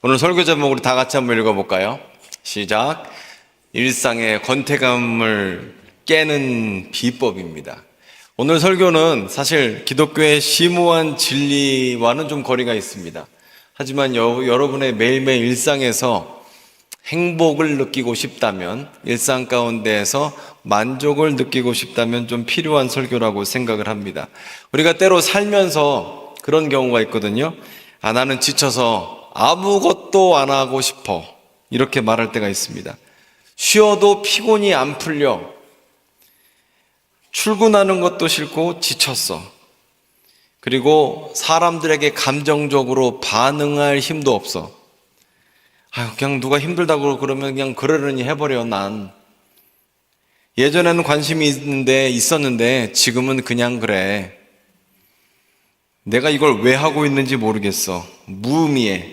오늘 설교 제목 우리 다 같이 한번 읽어볼까요? 시작. 일상의 권태감을 깨는 비법입니다. 오늘 설교는 사실 기독교의 심오한 진리와는 좀 거리가 있습니다. 하지만 여러분의 매일매일 일상에서 행복을 느끼고 싶다면, 일상 가운데에서 만족을 느끼고 싶다면 좀 필요한 설교라고 생각을 합니다. 우리가 때로 살면서 그런 경우가 있거든요. 나는 지쳐서 아무것도 안 하고 싶어, 이렇게 말할 때가 있습니다. 쉬어도 피곤이 안 풀려. 출근하는 것도 싫고 지쳤어. 그리고 사람들에게 감정적으로 반응할 힘도 없어. 그냥 누가 힘들다고 그러면 그냥 그러려니 해버려. 난 예전에는 관심이 있었는데 지금은 그냥 그래. 내가 이걸 왜 하고 있는지 모르겠어. 무의미해.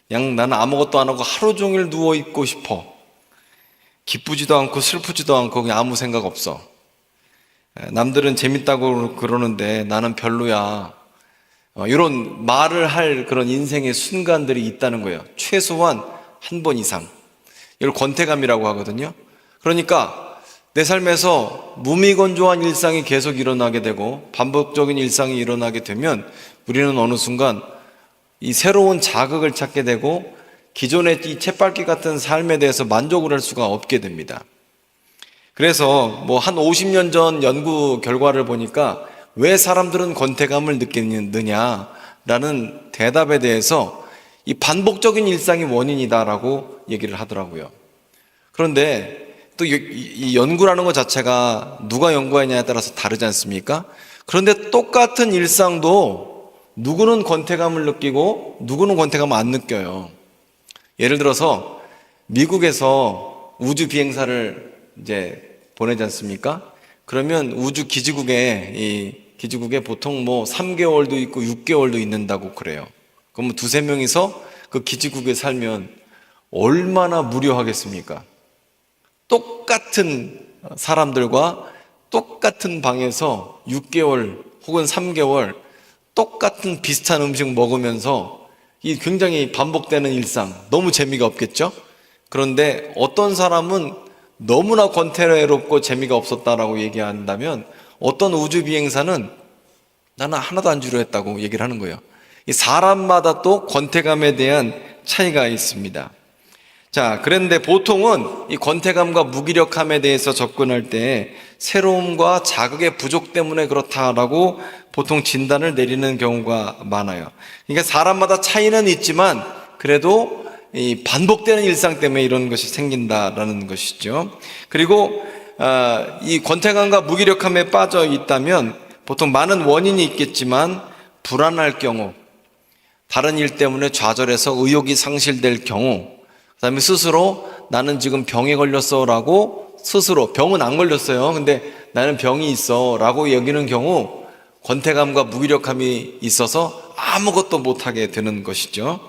그냥 나는 아무것도 안 하고 하루 종일 누워있고 싶어. 기쁘지도 않고 슬프지도 않고 그냥 아무 생각 없어. 남들은 재밌다고 그러는데 나는 별로야. 이런 말을 할 그런 인생의 순간들이 있다는 거예요. 최소한 한 번 이상. 이걸 권태감이라고 하거든요. 그러니까 내 삶에서 무미건조한 일상이 계속 일어나게 되고 반복적인 일상이 일어나게 되면 우리는 어느 순간 이 새로운 자극을 찾게 되고 기존의 이 쳇바퀴 같은 삶에 대해서 만족을 할 수가 없게 됩니다. 그래서 한 50년 전 연구 결과를 보니까 왜 사람들은 권태감을 느끼느냐라는 대답에 대해서 이 반복적인 일상이 원인이다라고 얘기를 하더라고요. 그런데 또 이 연구라는 것 자체가 누가 연구하느냐에 따라서 다르지 않습니까? 그런데 똑같은 일상도 누구는 권태감을 느끼고 누구는 권태감을 안 느껴요. 예를 들어서 미국에서 우주 비행사를 이제 보내지 않습니까? 그러면 우주 기지국에 보통 3개월도 있고 6개월도 있는다고 그래요. 그럼 두세 명이서 그 기지국에 살면 얼마나 무료하겠습니까? 똑같은 사람들과 똑같은 방에서 6개월 혹은 3개월 똑같은 비슷한 음식 먹으면서 이 굉장히 반복되는 일상, 너무 재미가 없겠죠? 그런데 어떤 사람은 너무나 권태롭고 재미가 없었다라고 얘기한다면 어떤 우주 비행사는 나는 하나도 안 지루했다고 얘기를 하는 거예요. 이 사람마다 또 권태감에 대한 차이가 있습니다. 자, 그런데 보통은 이 권태감과 무기력함에 대해서 접근할 때 새로움과 자극의 부족 때문에 그렇다라고 보통 진단을 내리는 경우가 많아요. 그러니까 사람마다 차이는 있지만 그래도 이 반복되는 일상 때문에 이런 것이 생긴다라는 것이죠. 그리고 이 권태감과 무기력함에 빠져 있다면 보통 많은 원인이 있겠지만 불안할 경우, 다른 일 때문에 좌절해서 의욕이 상실될 경우, 그다음에 스스로 나는 지금 병에 걸렸어 라고 스스로, 병은 안 걸렸어요. 근데 나는 병이 있어 라고 여기는 경우 권태감과 무기력함이 있어서 아무것도 못하게 되는 것이죠.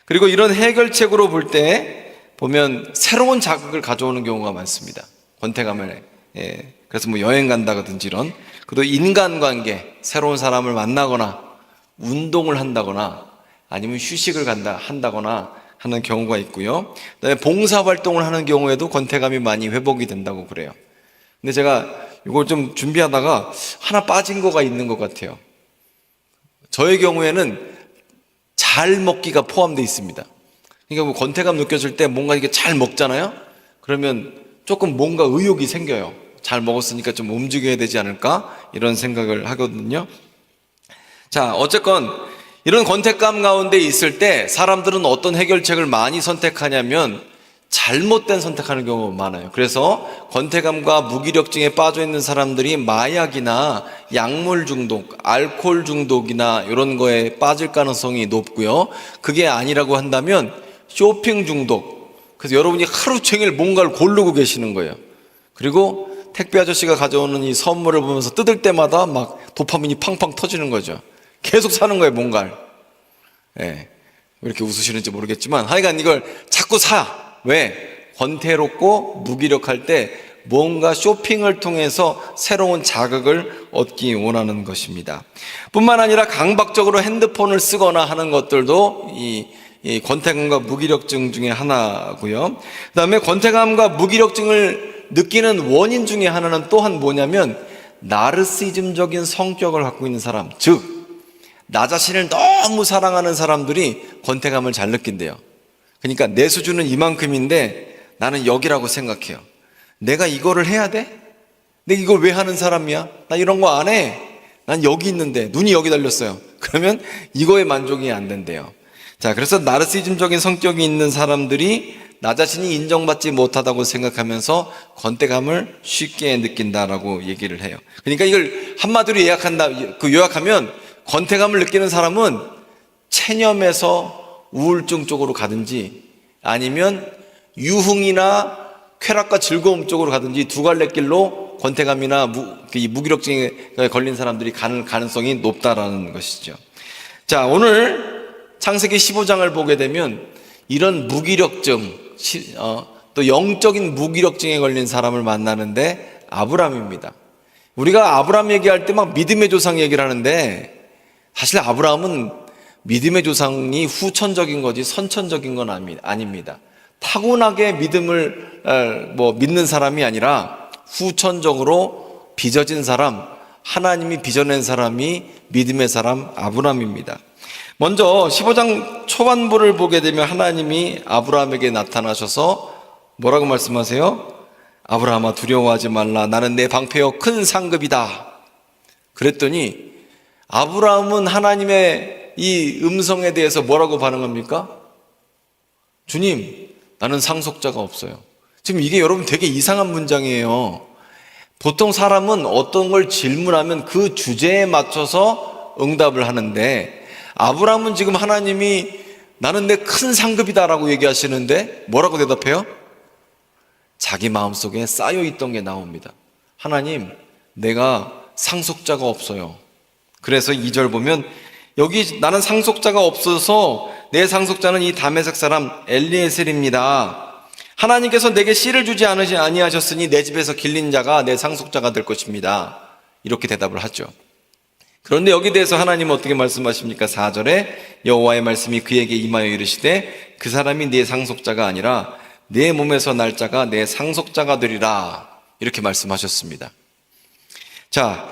그리고 이런 해결책으로 볼 때 보면 새로운 자극을 가져오는 경우가 많습니다. 권태감을. 그래서 여행 간다든지 이런. 그리고 인간관계, 새로운 사람을 만나거나 운동을 한다거나 아니면 휴식을 한다거나 하는 경우가 있고요. 그다음에 봉사활동을 하는 경우에도 권태감이 많이 회복이 된다고 그래요. 근데 제가 이걸 좀 준비하다가 하나 빠진 거가 있는 것 같아요. 저의 경우에는 잘 먹기가 포함되어 있습니다. 그러니까 권태감 느껴질 때 뭔가 이게 잘 먹잖아요? 그러면 조금 뭔가 의욕이 생겨요. 잘 먹었으니까 좀 움직여야 되지 않을까? 이런 생각을 하거든요. 자, 어쨌건 이런 권태감 가운데 있을 때 사람들은 어떤 해결책을 많이 선택하냐면 잘못된 선택하는 경우가 많아요. 그래서 권태감과 무기력증에 빠져 있는 사람들이 마약이나 약물 중독, 알코올 중독이나 이런 거에 빠질 가능성이 높고요. 그게 아니라고 한다면 쇼핑 중독. 그래서 여러분이 하루 종일 뭔가를 고르고 계시는 거예요. 그리고 택배 아저씨가 가져오는 이 선물을 보면서 뜯을 때마다 막 도파민이 팡팡 터지는 거죠. 계속 사는 거예요, 뭔가를. 왜 이렇게 웃으시는지 모르겠지만 하여간 이걸 자꾸 사. 왜? 권태롭고 무기력할 때 뭔가 쇼핑을 통해서 새로운 자극을 얻기 원하는 것입니다. 뿐만 아니라 강박적으로 핸드폰을 쓰거나 하는 것들도 이 이 권태감과 무기력증 중에 하나고요. 그다음에 권태감과 무기력증을 느끼는 원인 중에 하나는 또한 뭐냐면 나르시즘적인 성격을 갖고 있는 사람, 즉 나 자신을 너무 사랑하는 사람들이 권태감을 잘 느낀대요. 그러니까 내 수준은 이만큼인데 나는 여기라고 생각해요. 내가 이거를 해야 돼? 내가 이걸 왜 하는 사람이야? 나 이런 거 안 해. 난 여기 있는데 눈이 여기 달렸어요. 그러면 이거에 만족이 안 된대요. 자, 그래서 나르시즘적인 성격이 있는 사람들이 나 자신이 인정받지 못하다고 생각하면서 권태감을 쉽게 느낀다라고 얘기를 해요. 그러니까 이걸 한마디로 요약하면 권태감을 느끼는 사람은 체념에서 우울증 쪽으로 가든지 아니면 유흥이나 쾌락과 즐거움 쪽으로 가든지 두 갈래 길로 권태감이나 무기력증에 걸린 사람들이 가는 가능성이 높다라는 것이죠. 자, 오늘 창세기 15장을 보게 되면 이런 무기력증, 또 영적인 무기력증에 걸린 사람을 만나는데 아브라함입니다. 우리가 아브라함 얘기할 때 막 믿음의 조상 얘기를 하는데 사실 아브라함은 믿음의 조상이 후천적인 거지 선천적인 건 아닙니다. 타고나게 믿음을 믿는 사람이 아니라 후천적으로 빚어진 사람, 하나님이 빚어낸 사람이 믿음의 사람 아브라함입니다. 먼저 15장 초반부를 보게 되면 하나님이 아브라함에게 나타나셔서 뭐라고 말씀하세요? 아브라함아 두려워하지 말라. 나는 내 방패요 큰 상급이다. 그랬더니 아브라함은 하나님의 이 음성에 대해서 뭐라고 반응합니까? 주님, 나는 상속자가 없어요. 지금 이게 여러분 되게 이상한 문장이에요. 보통 사람은 어떤 걸 질문하면 그 주제에 맞춰서 응답을 하는데 아브라함은 지금 하나님이 나는 내 큰 상급이다라고 얘기하시는데 뭐라고 대답해요? 자기 마음속에 쌓여있던 게 나옵니다. 하나님, 내가 상속자가 없어요. 그래서 2절 보면 여기 나는 상속자가 없어서 내 상속자는 이 다메섹 사람 엘리에셀입니다. 하나님께서 내게 씨를 주지 아니하셨으니 내 집에서 길린 자가 내 상속자가 될 것입니다. 이렇게 대답을 하죠. 그런데 여기 대해서 하나님은 어떻게 말씀하십니까? 4절에 여호와의 말씀이 그에게 임하여 이르시되 그 사람이 네 상속자가 아니라 내 몸에서 날 자가 내 상속자가 되리라. 이렇게 말씀하셨습니다. 자,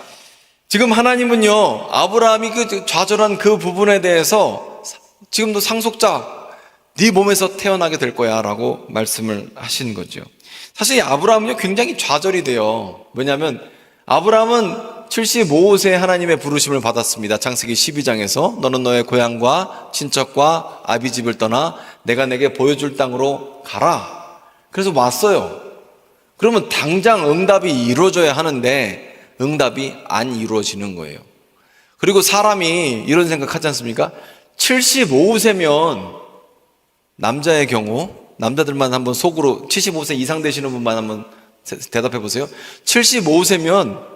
지금 하나님은요, 아브라함이 그 좌절한 그 부분에 대해서 지금도 상속자, 네 몸에서 태어나게 될 거야 라고 말씀을 하신 거죠. 사실 아브라함은요, 굉장히 좌절이 돼요. 왜냐하면 아브라함은 75세 하나님의 부르심을 받았습니다. 창세기 12장에서 너는 너의 고향과 친척과 아비집을 떠나 내가 내게 보여줄 땅으로 가라. 그래서 왔어요. 그러면 당장 응답이 이루어져야 하는데 응답이 안 이루어지는 거예요. 그리고 사람이 이런 생각하지 않습니까? 75세면 남자의 경우, 남자들만 한번 속으로 75세 이상 되시는 분만 한번 대답해 보세요. 75세면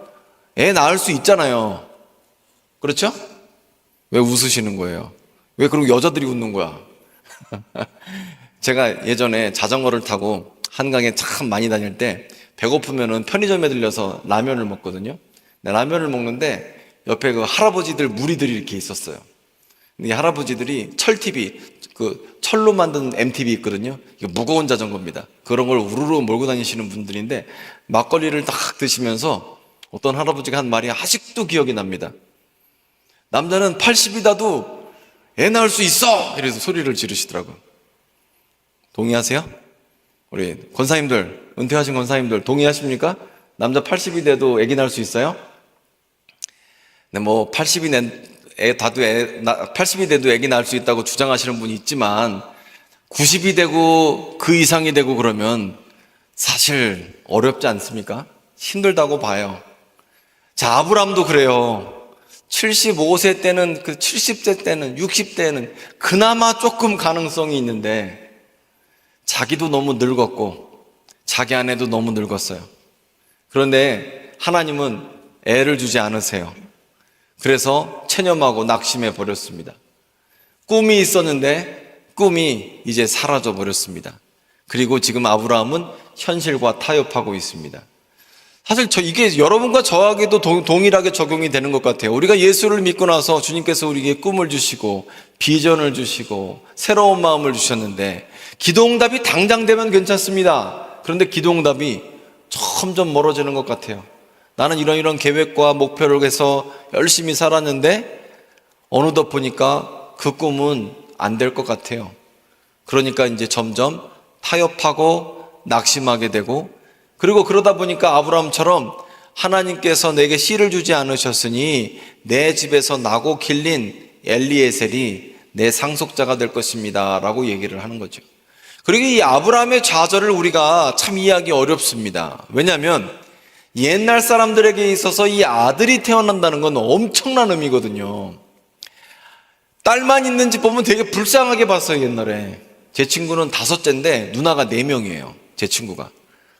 애 낳을 수 있잖아요. 그렇죠? 왜 웃으시는 거예요? 왜 그리고 여자들이 웃는 거야? 제가 예전에 자전거를 타고 한강에 참 많이 다닐 때 배고프면은 편의점에 들려서 라면을 먹거든요. 라면을 먹는데 옆에 그 할아버지들 무리들이 이렇게 있었어요. 이 할아버지들이 철TV, 그 철로 만든 MTV 있거든요. 이거 무거운 자전거입니다. 그런 걸 우르르 몰고 다니시는 분들인데 막걸리를 딱 드시면서 어떤 할아버지가 한 말이 아직도 기억이 납니다. 남자는 80이다도 애 낳을 수 있어! 이래서 소리를 지르시더라고요. 동의하세요? 우리 권사님들, 은퇴하신 권사님들 동의하십니까? 남자 80이 돼도 애기 낳을 수 있어요? 네, 뭐 80이 돼도 애기 낳을 수 있다고 주장하시는 분이 있지만 90이 되고 그 이상이 되고 그러면 사실 어렵지 않습니까? 힘들다고 봐요. 자, 아브라함도 그래요. 75세 때는, 70세 때는, 60세는 그나마 조금 가능성이 있는데 자기도 너무 늙었고 자기 아내도 너무 늙었어요. 그런데 하나님은 애를 주지 않으세요. 그래서 체념하고 낙심해 버렸습니다. 꿈이 있었는데 꿈이 이제 사라져 버렸습니다. 그리고 지금 아브라함은 현실과 타협하고 있습니다. 사실 이게 여러분과 저에게도 동일하게 적용이 되는 것 같아요. 우리가 예수를 믿고 나서 주님께서 우리에게 꿈을 주시고 비전을 주시고 새로운 마음을 주셨는데 기도응답이 당장 되면 괜찮습니다. 그런데 기도응답이 점점 멀어지는 것 같아요. 나는 이런 계획과 목표를 해서 열심히 살았는데 어느덧 보니까 그 꿈은 안 될 것 같아요. 그러니까 이제 점점 타협하고 낙심하게 되고, 그리고 그러다 보니까 아브라함처럼 하나님께서 내게 씨를 주지 않으셨으니 내 집에서 나고 길린 엘리에셀이 내 상속자가 될 것입니다 라고 얘기를 하는 거죠. 그리고 이 아브라함의 좌절을 우리가 참 이해하기 어렵습니다. 왜냐하면 옛날 사람들에게 있어서 이 아들이 태어난다는 건 엄청난 의미거든요. 딸만 있는 집 보면 되게 불쌍하게 봤어요. 옛날에 제 친구는 5째인데 누나가 4명이에요 제 친구가.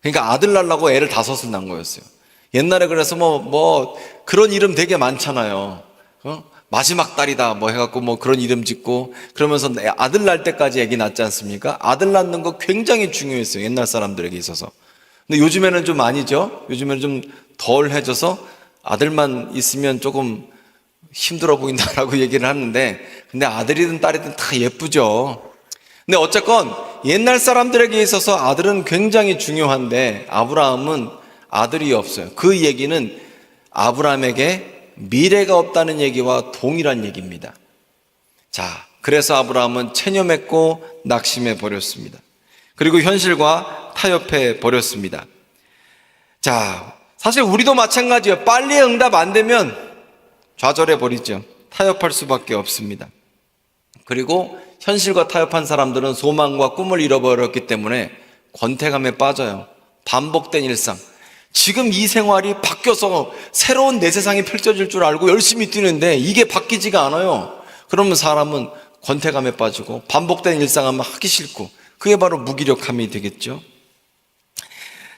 그러니까 아들 낳으려고 애를 5을 낳은 거였어요. 옛날에 그래서 뭐 그런 이름 되게 많잖아요. 마지막 딸이다 뭐 해갖고 뭐 그런 이름 짓고 그러면서 아들 낳을 때까지 애기 낳지 않습니까? 아들 낳는 거 굉장히 중요했어요. 옛날 사람들에게 있어서. 근데 요즘에는 좀 아니죠. 요즘에는 좀 덜 해져서 아들만 있으면 조금 힘들어 보인다라고 얘기를 하는데, 근데 아들이든 딸이든 다 예쁘죠. 근데 어쨌건 옛날 사람들에게 있어서 아들은 굉장히 중요한데 아브라함은 아들이 없어요. 그 얘기는 아브라함에게 미래가 없다는 얘기와 동일한 얘기입니다. 자, 그래서 아브라함은 체념했고 낙심해 버렸습니다. 그리고 현실과 타협해 버렸습니다. 자, 사실 우리도 마찬가지예요. 빨리 응답 안 되면 좌절해 버리죠. 타협할 수밖에 없습니다. 그리고 현실과 타협한 사람들은 소망과 꿈을 잃어버렸기 때문에 권태감에 빠져요. 반복된 일상. 지금 이 생활이 바뀌어서 새로운 내 세상이 펼쳐질 줄 알고 열심히 뛰는데 이게 바뀌지가 않아요. 그러면 사람은 권태감에 빠지고 반복된 일상하면 하기 싫고, 그게 바로 무기력함이 되겠죠.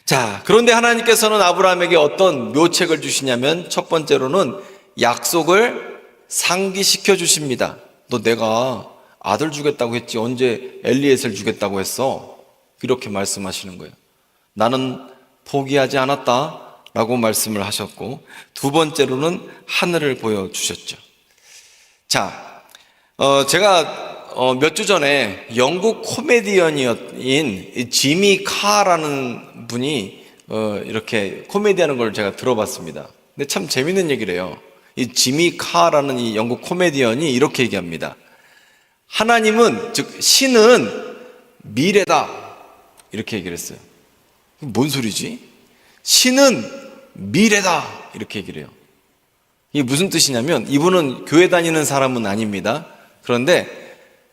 자, 그런데 하나님께서는 아브라함에게 어떤 묘책을 주시냐면 첫 번째로는 약속을 상기시켜 주십니다. 너 내가 아들 주겠다고 했지 언제 엘리에셀 주겠다고 했어? 이렇게 말씀하시는 거예요. 나는 포기하지 않았다 라고 말씀을 하셨고, 두 번째로는 하늘을 보여주셨죠. 자, 제가 몇 주 전에 영국 코미디언인 지미 카라는 분이 이렇게 코미디하는 걸 제가 들어봤습니다. 근데 참 재밌는 얘기를 해요. 이 지미 카라는 이 영국 코미디언이 이렇게 얘기합니다. 하나님은, 즉 신은 미래다 이렇게 얘기를 했어요. 뭔 소리지? 신은 미래다 이렇게 얘기를 해요. 이게 무슨 뜻이냐면, 이분은 교회 다니는 사람은 아닙니다. 그런데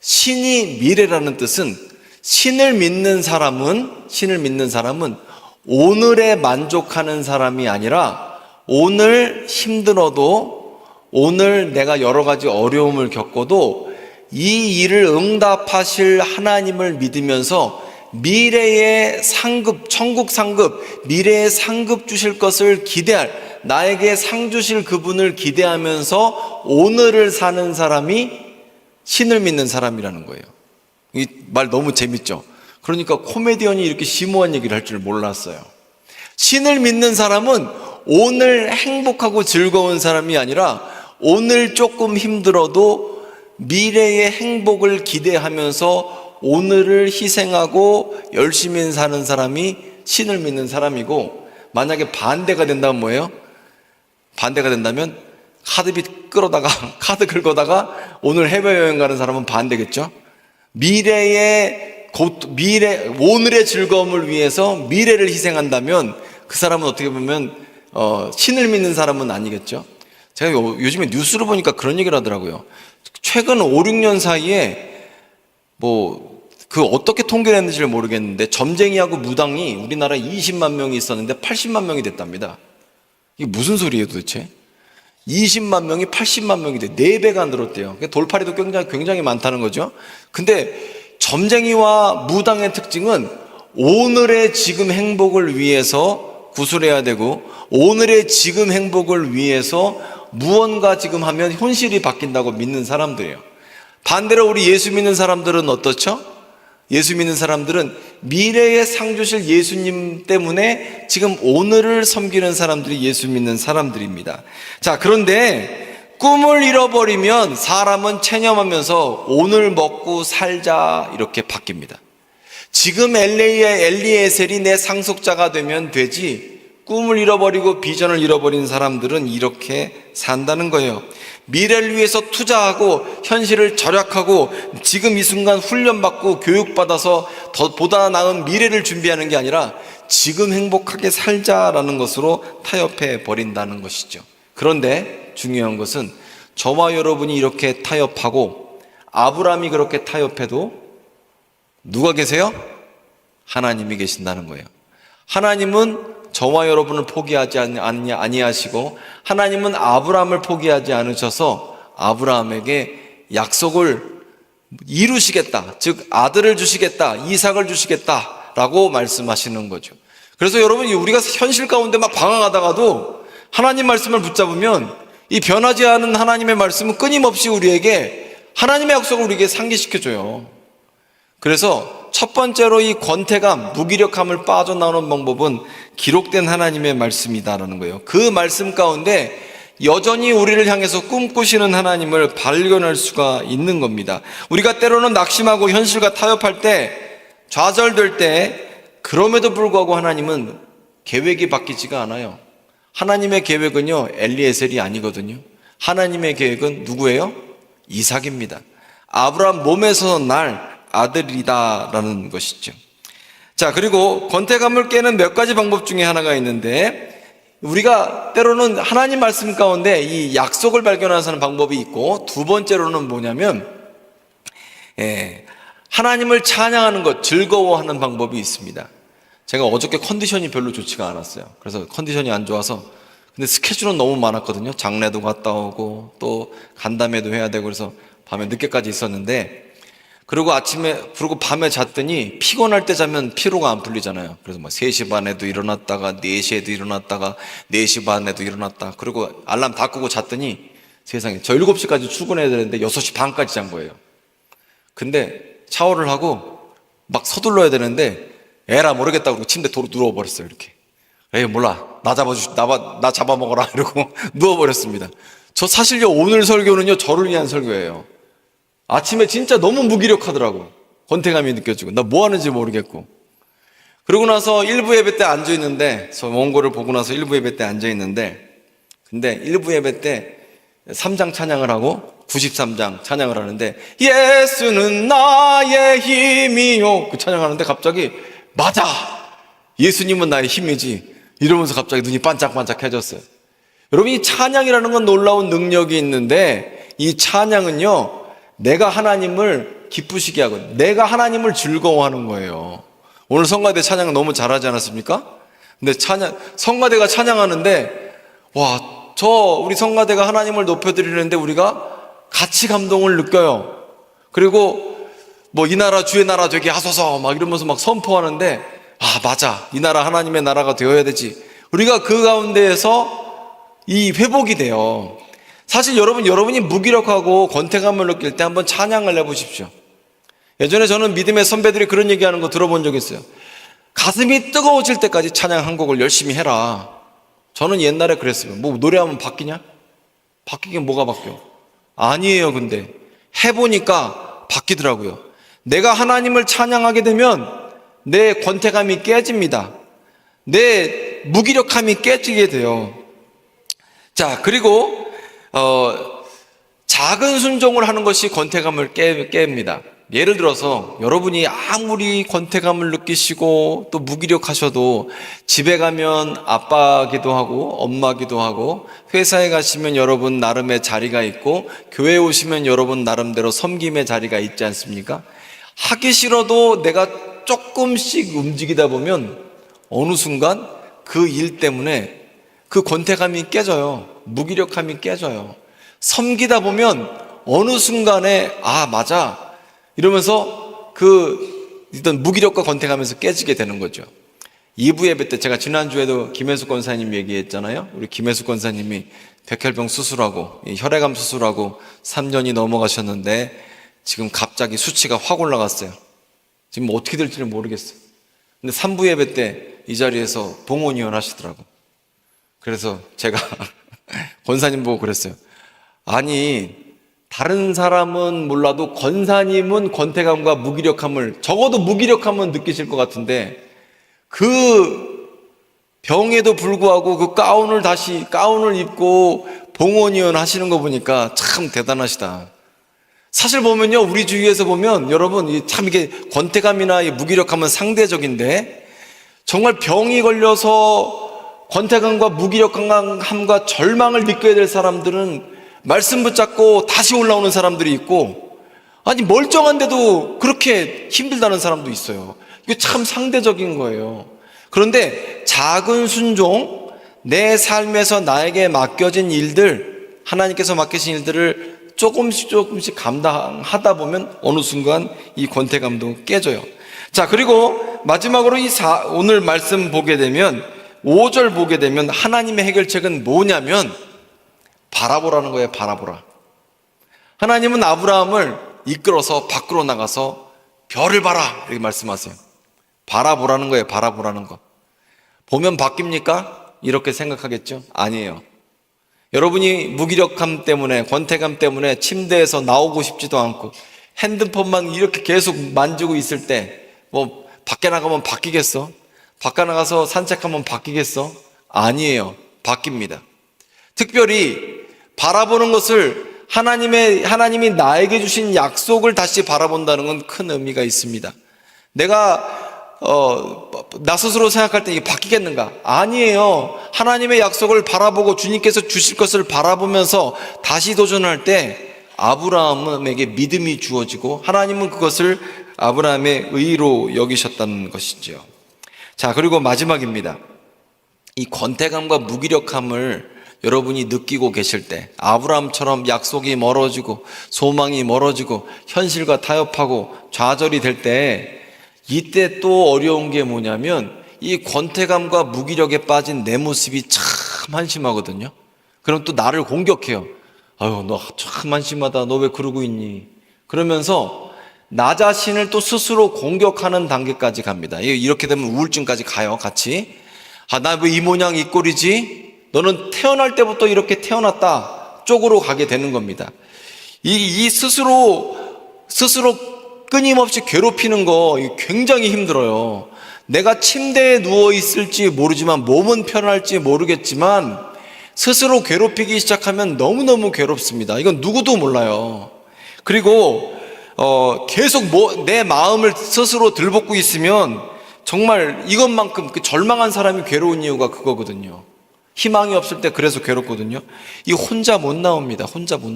신이 미래라는 뜻은 신을 믿는 사람은 오늘에 만족하는 사람이 아니라 오늘 힘들어도, 오늘 내가 여러 가지 어려움을 겪어도 이 일을 응답하실 하나님을 믿으면서 미래의 상급, 천국 상급, 미래의 상급 주실 것을 기대할, 나에게 상 주실 그분을 기대하면서 오늘을 사는 사람이 신을 믿는 사람이라는 거예요. 이 말 너무 재밌죠? 그러니까 코미디언이 이렇게 심오한 얘기를 할 줄 몰랐어요. 신을 믿는 사람은 오늘 행복하고 즐거운 사람이 아니라 오늘 조금 힘들어도 미래의 행복을 기대하면서 오늘을 희생하고 열심히 사는 사람이 신을 믿는 사람이고, 만약에 반대가 된다면 뭐예요? 반대가 된다면 카드빚 끌어다가 카드 긁어다가 오늘 해외여행 가는 사람은 반대겠죠? 오늘의 즐거움을 위해서 미래를 희생한다면 그 사람은 어떻게 보면 신을 믿는 사람은 아니겠죠? 제가 요즘에 뉴스를 보니까 그런 얘기를 하더라고요. 최근 5, 6년 사이에 어떻게 통계를 했는지를 모르겠는데 점쟁이하고 무당이 우리나라에 20만 명이 있었는데 80만 명이 됐답니다. 이게 무슨 소리예요 도대체? 20만 명이 80만 명이 돼. 4배가 늘었대요. 돌팔이도 굉장히 많다는 거죠. 근데 점쟁이와 무당의 특징은 오늘의 지금 행복을 위해서 구술해야 되고, 오늘의 지금 행복을 위해서 무언가 지금 하면 현실이 바뀐다고 믿는 사람들이에요. 반대로 우리 예수 믿는 사람들은 어떻죠? 예수 믿는 사람들은 미래에 상 주실 예수님 때문에 지금 오늘을 섬기는 사람들이 예수 믿는 사람들입니다. 자, 그런데 꿈을 잃어버리면 사람은 체념하면서 오늘 먹고 살자 이렇게 바뀝니다. 지금 엘리에셀이 내 상속자가 되면 되지, 꿈을 잃어버리고 비전을 잃어버린 사람들은 이렇게 산다는 거예요. 미래를 위해서 투자하고 현실을 절약하고 지금 이 순간 훈련받고 교육받아서 더 보다 나은 미래를 준비하는 게 아니라 지금 행복하게 살자라는 것으로 타협해 버린다는 것이죠. 그런데 중요한 것은 저와 여러분이 이렇게 타협하고 아브라함이 그렇게 타협해도 누가 계세요? 하나님이 계신다는 거예요. 하나님은 저와 여러분을 포기하지 아니하시고 하나님은 아브라함을 포기하지 않으셔서 아브라함에게 약속을 이루시겠다, 즉 아들을 주시겠다, 이삭을 주시겠다라고 말씀하시는 거죠. 그래서 여러분, 우리가 현실 가운데 막 방황하다가도 하나님 말씀을 붙잡으면 이 변하지 않은 하나님의 말씀은 끊임없이 우리에게 하나님의 약속을 우리에게 상기시켜줘요. 그래서 첫 번째로 이 권태감, 무기력함을 빠져나오는 방법은 기록된 하나님의 말씀이다라는 거예요. 그 말씀 가운데 여전히 우리를 향해서 꿈꾸시는 하나님을 발견할 수가 있는 겁니다. 우리가 때로는 낙심하고 현실과 타협할 때, 좌절될 때, 그럼에도 불구하고 하나님은 계획이 바뀌지가 않아요. 하나님의 계획은요, 엘리에셀이 아니거든요. 하나님의 계획은 누구예요? 이삭입니다. 아브라함 몸에서 날 아들이다라는 것이죠. 자, 그리고 권태감을 깨는 몇 가지 방법 중에 하나가 있는데, 우리가 때로는 하나님 말씀 가운데 이 약속을 발견하는 방법이 있고, 두 번째로는 뭐냐면 하나님을 찬양하는 것, 즐거워하는 방법이 있습니다. 제가 어저께 컨디션이 별로 좋지가 않았어요. 그래서 컨디션이 안 좋아서, 근데 스케줄은 너무 많았거든요. 장례도 갔다 오고 또 간담회도 해야 되고, 그래서 밤에 늦게까지 있었는데, 그리고 밤에 잤더니 피곤할 때 자면 피로가 안 풀리잖아요. 그래서 3시 반에도 일어났다가 4시에도 일어났다가 4시 반에도 일어났다. 그리고 알람 다 끄고 잤더니 세상에, 저 7시까지 출근해야 되는데 6시 반까지 잔 거예요. 근데 샤워를 하고 막 서둘러야 되는데 에라 모르겠다고 그러고 침대 도로 누워버렸어요. 이렇게. 에이 몰라, 나 잡아먹어라 이러고 누워버렸습니다. 저 사실요, 오늘 설교는요 저를 위한 설교예요. 아침에 진짜 너무 무기력하더라고. 권태감이 느껴지고 나 뭐 하는지 모르겠고. 그러고 나서 1부 예배 때 앉아있는데, 원고를 보고 나서 1부 예배 때 앉아있는데, 근데 1부 예배 때 3장 찬양을 하고 93장 찬양을 하는데, 예수는 나의 힘이요, 그 찬양하는데 갑자기 맞아, 예수님은 나의 힘이지 이러면서 갑자기 눈이 반짝반짝해졌어요. 여러분, 이 찬양이라는 건 놀라운 능력이 있는데, 이 찬양은요 내가 하나님을 기쁘시게 하고 내가 하나님을 즐거워하는 거예요. 오늘 성가대 찬양 너무 잘하지 않았습니까? 근데 성가대가 찬양하는데, 우리 성가대가 하나님을 높여드리는데 우리가 같이 감동을 느껴요. 그리고 이 나라 주의 나라 되게 하소서 막 이러면서 막 선포하는데, 맞아, 이 나라 하나님의 나라가 되어야 되지. 우리가 그 가운데에서 이 회복이 돼요. 사실 여러분이 무기력하고 권태감을 느낄 때 한번 찬양을 해보십시오. 예전에 저는 믿음의 선배들이 그런 얘기하는 거 들어본 적이 있어요. 가슴이 뜨거워질 때까지 찬양 한 곡을 열심히 해라. 저는 옛날에 그랬어요. 노래하면 바뀌냐? 바뀌긴 뭐가 바뀌어? 아니에요. 근데 해보니까 바뀌더라고요. 내가 하나님을 찬양하게 되면 내 권태감이 깨집니다. 내 무기력함이 깨지게 돼요. 자, 그리고 작은 순종을 하는 것이 권태감을 깹니다. 예를 들어서 여러분이 아무리 권태감을 느끼시고 또 무기력하셔도 집에 가면 아빠기도 하고 엄마기도 하고, 회사에 가시면 여러분 나름의 자리가 있고, 교회에 오시면 여러분 나름대로 섬김의 자리가 있지 않습니까? 하기 싫어도 내가 조금씩 움직이다 보면 어느 순간 그 일 때문에 그 권태감이 깨져요. 무기력함이 깨져요. 섬기다 보면 어느 순간에 맞아 이러면서 일단 무기력과 권태감에서 깨지게 되는 거죠. 2부 예배 때 제가 지난주에도 김혜숙 권사님 얘기했잖아요. 우리 김혜숙 권사님이 백혈병 수술하고 혈액암 수술하고 3년이 넘어가셨는데 지금 갑자기 수치가 확 올라갔어요. 지금 어떻게 될지는 모르겠어요. 근데 3부 예배 때 이 자리에서 봉헌위원 하시더라고. 그래서 제가 권사님 보고 그랬어요. 아니, 다른 사람은 몰라도 권사님은 권태감과 무기력함을, 적어도 무기력함은 느끼실 것 같은데, 그 병에도 불구하고 그 가운을 입고 봉헌위원 하시는 거 보니까 참 대단하시다. 사실 보면요, 우리 주위에서 보면 여러분 참 이게 권태감이나 무기력함은 상대적인데, 정말 병이 걸려서 권태감과 무기력함과 절망을 느껴야 될 사람들은 말씀 붙잡고 다시 올라오는 사람들이 있고, 아니 멀쩡한데도 그렇게 힘들다는 사람도 있어요. 이게 참 상대적인 거예요. 그런데 작은 순종, 내 삶에서 나에게 맡겨진 일들, 하나님께서 맡기신 일들을 조금씩 감당하다 보면 어느 순간 이 권태감도 깨져요. 자, 그리고 마지막으로 오늘 말씀 보게 되면 5절 보게 되면 하나님의 해결책은 뭐냐면 바라보라는 거예요. 바라보라. 하나님은 아브라함을 이끌어서 밖으로 나가서 별을 봐라 이렇게 말씀하세요. 바라보라는 거예요. 바라보라는 거. 보면 바뀝니까? 이렇게 생각하겠죠? 아니에요. 여러분이 무기력함 때문에, 권태감 때문에 침대에서 나오고 싶지도 않고 핸드폰만 이렇게 계속 만지고 있을 때 뭐 밖에 나가면 바뀌겠어? 밖에 나가서 산책하면 바뀌겠어? 아니에요. 바뀝니다. 특별히 바라보는 것을 하나님이 나에게 주신 약속을 다시 바라본다는 건 큰 의미가 있습니다. 내가 나 스스로 생각할 때 이게 바뀌겠는가? 아니에요. 하나님의 약속을 바라보고 주님께서 주실 것을 바라보면서 다시 도전할 때 아브라함에게 믿음이 주어지고 하나님은 그것을 아브라함의 의로 여기셨다는 것이죠. 자, 그리고 마지막입니다. 이 권태감과 무기력함을 여러분이 느끼고 계실 때, 아브라함처럼 약속이 멀어지고 소망이 멀어지고 현실과 타협하고 좌절이 될 때, 이때 또 어려운 게 뭐냐면 이 권태감과 무기력에 빠진 내 모습이 참 한심하거든요. 그럼 또 나를 공격해요. 아유, 너 참 한심하다. 너 왜 그러고 있니? 그러면서 나 자신을 또 스스로 공격하는 단계까지 갑니다. 이렇게 되면 우울증까지 가요, 같이. 아, 나 왜 이 모양 이 꼴이지? 너는 태어날 때부터 이렇게 태어났다 쪽으로 가게 되는 겁니다. 이 스스로 끊임없이 괴롭히는 거 굉장히 힘들어요. 내가 침대에 누워 있을지 모르지만, 몸은 편할지 모르겠지만 스스로 괴롭히기 시작하면 너무너무 괴롭습니다. 이건 누구도 몰라요. 그리고 계속 내 마음을 스스로 들볶고 있으면 정말 이것만큼 절망한 사람이 괴로운 이유가 그거거든요. 희망이 없을 때 그래서 괴롭거든요. 이 혼자 못 나옵니다. 혼자 못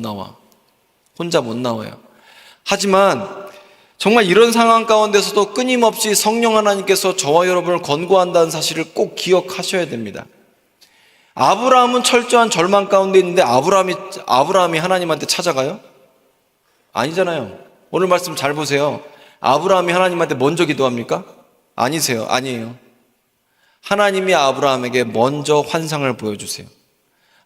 나와요. 하지만 정말 이런 상황 가운데서도 끊임없이 성령 하나님께서 저와 여러분을 권고한다는 사실을 꼭 기억하셔야 됩니다. 아브라함은 철저한 절망 가운데 있는데 아브라함이 하나님한테 찾아가요? 아니잖아요. 오늘 말씀 잘 보세요. 아브라함이 하나님한테 먼저 기도합니까? 아니에요. 하나님이 아브라함에게 먼저 환상을 보여주세요.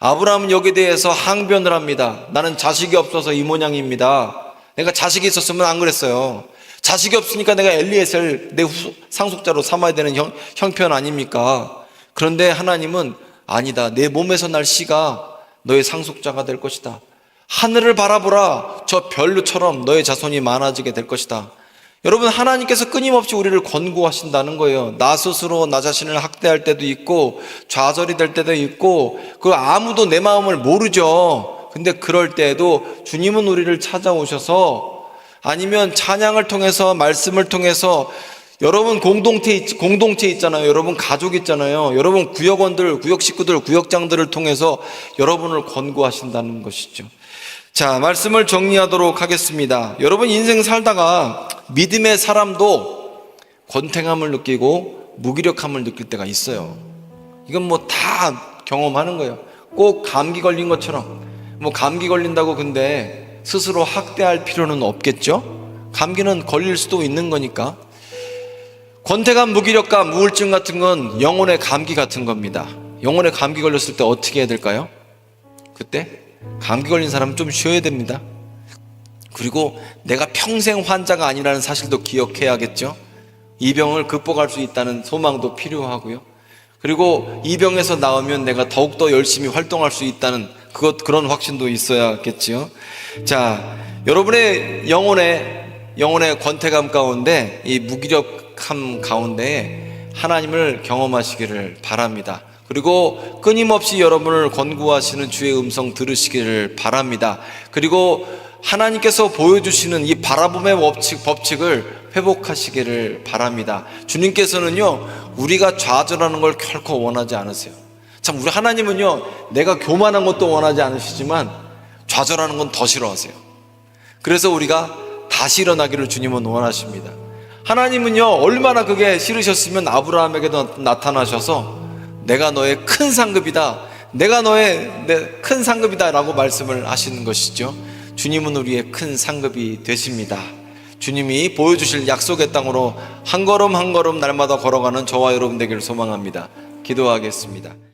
아브라함은 여기에 대해서 항변을 합니다. 나는 자식이 없어서 이 모양입니다. 내가 자식이 있었으면 안 그랬어요. 자식이 없으니까 내가 엘리에셀 내 상속자로 삼아야 되는 형편 아닙니까? 그런데 하나님은 아니다. 내 몸에서 날 씨가 너의 상속자가 될 것이다. 하늘을 바라보라. 저 별처럼 너의 자손이 많아지게 될 것이다. 여러분, 하나님께서 끊임없이 우리를 권고하신다는 거예요. 나 스스로 나 자신을 학대할 때도 있고 좌절이 될 때도 있고, 아무도 내 마음을 모르죠. 근데 그럴 때에도 주님은 우리를 찾아오셔서, 아니면 찬양을 통해서, 말씀을 통해서, 여러분 공동체 있잖아요. 여러분 가족 있잖아요. 여러분 구역원들, 구역 식구들, 구역장들을 통해서 여러분을 권고하신다는 것이죠. 자, 말씀을 정리하도록 하겠습니다. 여러분 인생 살다가 믿음의 사람도 권태감을 느끼고 무기력함을 느낄 때가 있어요. 이건 뭐 다 경험하는 거예요. 꼭 감기 걸린 것처럼, 감기 걸린다고 근데 스스로 학대할 필요는 없겠죠? 감기는 걸릴 수도 있는 거니까. 권태감, 무기력감, 우울증 같은 건 영혼의 감기 같은 겁니다. 영혼의 감기 걸렸을 때 어떻게 해야 될까요? 그때 감기 걸린 사람은 좀 쉬어야 됩니다. 그리고 내가 평생 환자가 아니라는 사실도 기억해야겠죠? 이 병을 극복할 수 있다는 소망도 필요하고요. 그리고 이 병에서 나오면 내가 더욱더 열심히 활동할 수 있다는 그런 확신도 있어야겠지요. 자, 여러분의 영혼의 권태감 가운데, 이 무기력함 가운데 하나님을 경험하시기를 바랍니다. 그리고 끊임없이 여러분을 권고하시는 주의 음성 들으시기를 바랍니다. 그리고 하나님께서 보여주시는 이 바라봄의 법칙을 회복하시기를 바랍니다. 주님께서는요, 우리가 좌절하는 걸 결코 원하지 않으세요. 참, 우리 하나님은요, 내가 교만한 것도 원하지 않으시지만 좌절하는 건 더 싫어하세요. 그래서 우리가 다시 일어나기를 주님은 원하십니다. 하나님은요, 얼마나 그게 싫으셨으면 아브라함에게도 나타나셔서 내가 너의 큰 상급이다, 내가 너의 큰 상급이다 라고 말씀을 하시는 것이죠. 주님은 우리의 큰 상급이 되십니다. 주님이 보여주실 약속의 땅으로 한 걸음 한 걸음 날마다 걸어가는 저와 여러분 되기를 소망합니다. 기도하겠습니다.